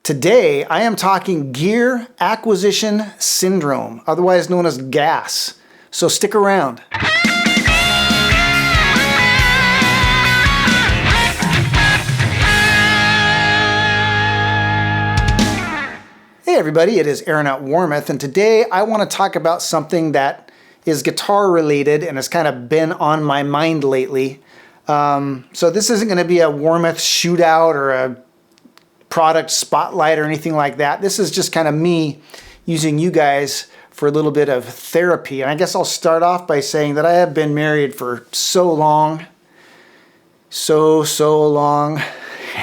Today, I am talking gear acquisition syndrome, otherwise known as GAS. So stick around. Hey everybody, it is Aaron at Warmouth, and today I want to talk about something that is guitar related and has kind of been on my mind lately. So this isn't going to be a Warmouth shootout or a product spotlight or anything like that. This is just kind of me using you guys for a little bit of therapy. And I guess I'll start off by saying that I have been married for so long, so long,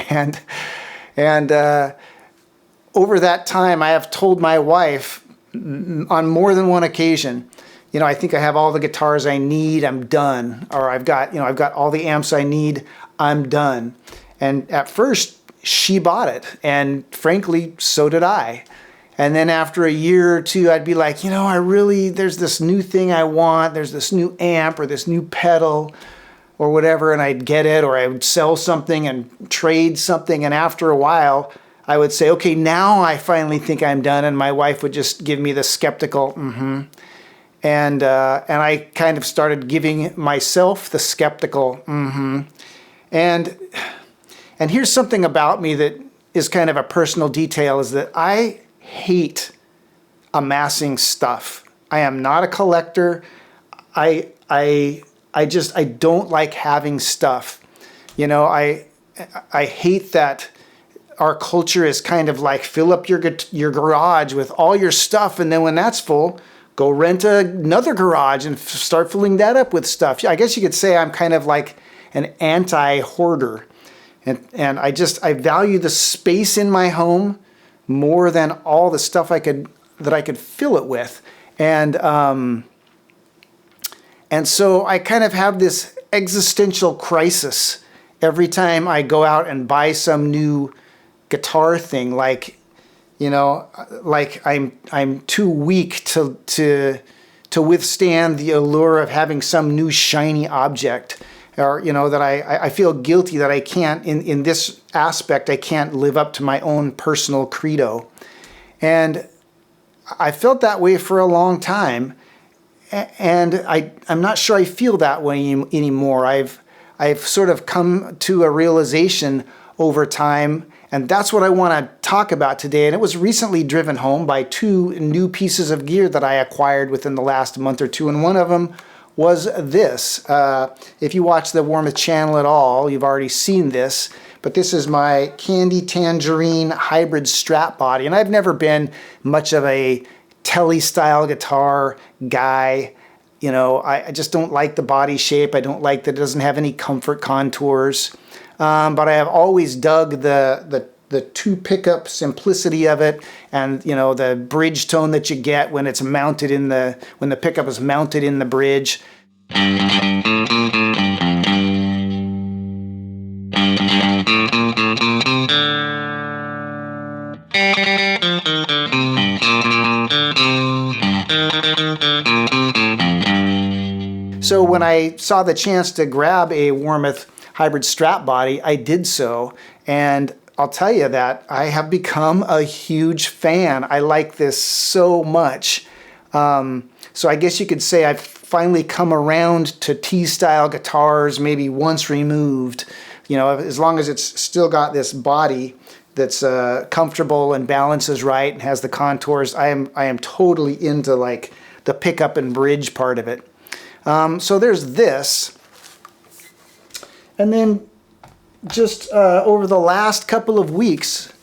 and over that time I have told my wife on more than one occasion, you know, I think I have all the guitars I need, I'm done. Or I've got all the amps I need, I'm done. And at first she bought it, and frankly, so did I. And then after a year or two, I'd be like, there's this new thing I want, there's this new amp or this new pedal or whatever, and I'd get it, or I would sell something and trade something, and after a while, I would say, okay, now I finally think I'm done, and my wife would just give me the skeptical, And I kind of started giving myself the skeptical, And here's something about me that is kind of a personal detail, is that I hate amassing stuff. I am not a collector. I don't like having stuff. I hate that our culture is kind of like, fill up your garage with all your stuff, and then when that's full, go rent another garage and start filling that up with stuff. I guess you could say I'm kind of like an anti-hoarder. And I value the space in my home more than all the stuff that I could fill it with. And so I kind of have this existential crisis every time I go out and buy some new guitar thing, like I'm too weak to withstand the allure of having some new shiny object, or that I feel guilty that I can't, in this aspect, I can't live up to my own personal credo. And I felt that way for a long time, and I'm not sure I feel that way anymore. I've sort of come to a realization over time, and that's what I want to talk about today. And it was recently driven home by two new pieces of gear that I acquired within the last month or two. And one of them was this. If you watch the Warmouth channel at all, you've already seen this. But this is my Candy Tangerine hybrid strap body. And I've never been much of a Telly style guitar guy. I just don't like the body shape. I don't like that it doesn't have any comfort contours. But I have always dug the two pickup simplicity of it, and the bridge tone that you get when it's mounted when the pickup is mounted in the bridge. So when I saw the chance to grab a Warmouth hybrid strap body, I did so, and I'll tell you that I have become a huge fan. I like this so much. So I guess you could say I've finally come around to T-style guitars, maybe once removed. As long as it's still got this body that's comfortable and balances right and has the contours, I am totally into like the pickup and bridge part of it. So there's this. And then just over the last couple of weeks,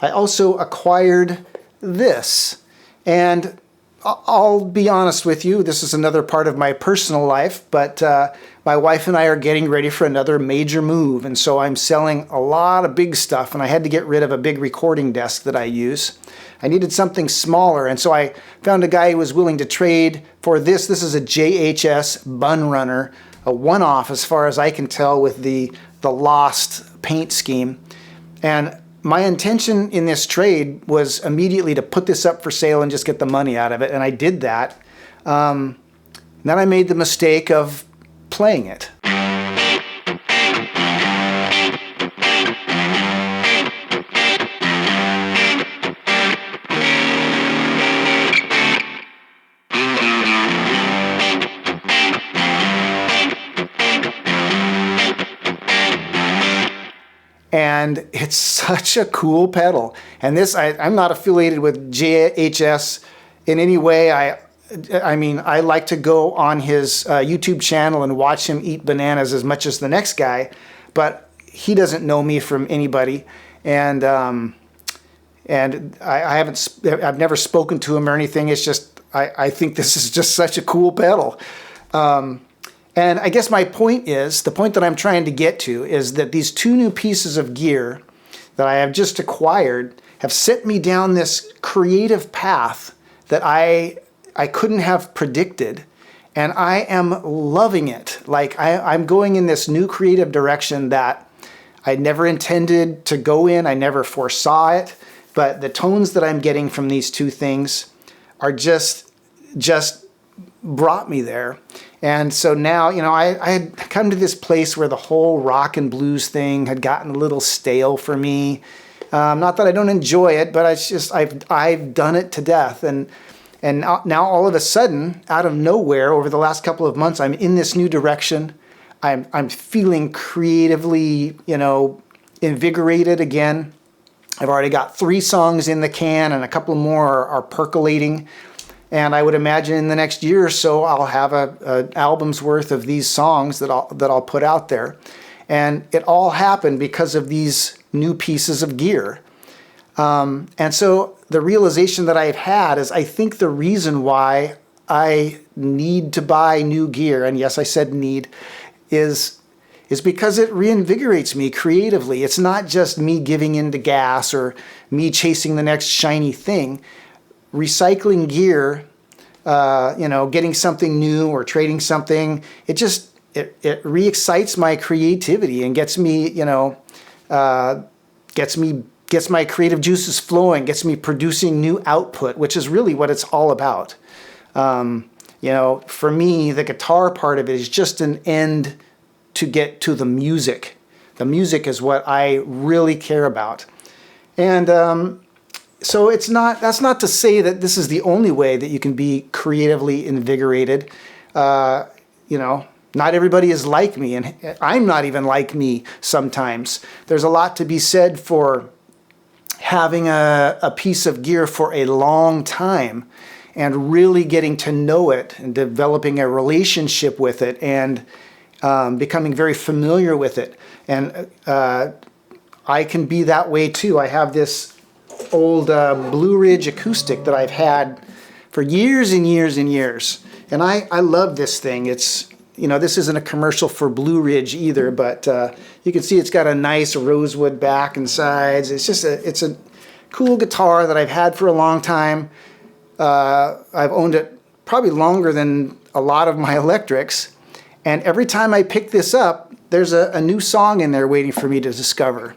I also acquired this. And I'll be honest with you, this is another part of my personal life, but my wife and I are getting ready for another major move. And so I'm selling a lot of big stuff, and I had to get rid of a big recording desk that I use. I needed something smaller, and so I found a guy who was willing to trade for this. This is a JHS Bun Runner, a one-off as far as I can tell with the lost paint scheme. And my intention in this trade was immediately to put this up for sale and just get the money out of it, and I did that. Then I made the mistake of playing it. and it's such a cool pedal. And this, I'm not affiliated with JHS in any way. I mean, I like to go on his YouTube channel and watch him eat bananas as much as the next guy, but he doesn't know me from anybody. And I've never spoken to him or anything. It's just, I think this is just such a cool pedal. And I guess my point is, the point that I'm trying to get to is that these two new pieces of gear that I have just acquired have sent me down this creative path that I couldn't have predicted. And I am loving it. Like I'm going in this new creative direction that I never intended to go in. I never foresaw it. But the tones that I'm getting from these two things are just brought me there. And so now, you know, I had come to this place where the whole rock and blues thing had gotten a little stale for me. Not that I don't enjoy it, but it's just I've done it to death. And now all of a sudden, out of nowhere, over the last couple of months, I'm in this new direction. I'm feeling creatively, you know, invigorated again. I've already got 3 songs in the can, and a couple more are percolating. And I would imagine in the next year or so, I'll have an album's worth of these songs that I'll put out there. And it all happened because of these new pieces of gear. And so the realization that I've had is I think the reason why I need to buy new gear, and yes, I said need, is because it reinvigorates me creatively. It's not just me giving in to gas or me chasing the next shiny thing. Recycling gear, you know, getting something new or trading something, it re-excites my creativity and gets me, you know, gets my creative juices flowing, gets me producing new output, which is really what it's all about. You know, for me, the guitar part of it is just an end to get to the music. The music is what I really care about. And so that's not to say that this is the only way that you can be creatively invigorated. You know, not everybody is like me, and I'm not even like me sometimes. There's a lot to be said for having a piece of gear for a long time and really getting to know it and developing a relationship with it and becoming very familiar with it. And I can be that way too. I have this old Blue Ridge acoustic that I've had for years and years and years. And I love this thing. It's, you know, this isn't a commercial for Blue Ridge either, but you can see it's got a nice rosewood back and sides. It's a cool guitar that I've had for a long time. I've owned it probably longer than a lot of my electrics. And every time I pick this up, there's a new song in there waiting for me to discover.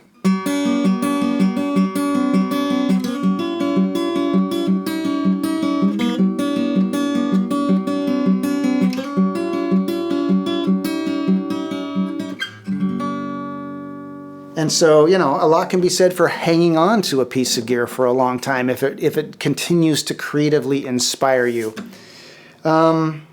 And so, you know, a lot can be said for hanging on to a piece of gear for a long time if it continues to creatively inspire you. And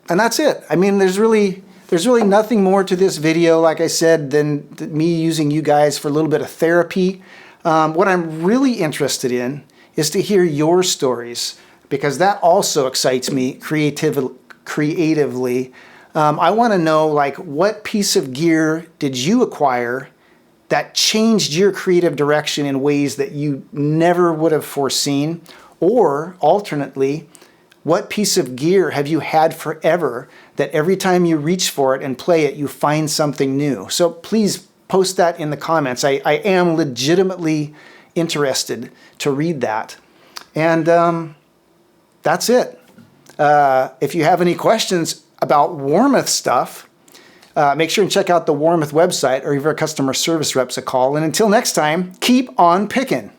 that's it. I mean, there's really nothing more to this video, like I said, than me using you guys for a little bit of therapy. What I'm really interested in is to hear your stories, because that also excites me creatively. I want to know, like, what piece of gear did you acquire that changed your creative direction in ways that you never would have foreseen? Or, alternately, what piece of gear have you had forever that every time you reach for it and play it, you find something new? So please post that in the comments. I am legitimately interested to read that. And that's it. If you have any questions about Warmoth stuff, make sure and check out the Warmoth website or give our customer service reps a call. And until next time, keep on picking.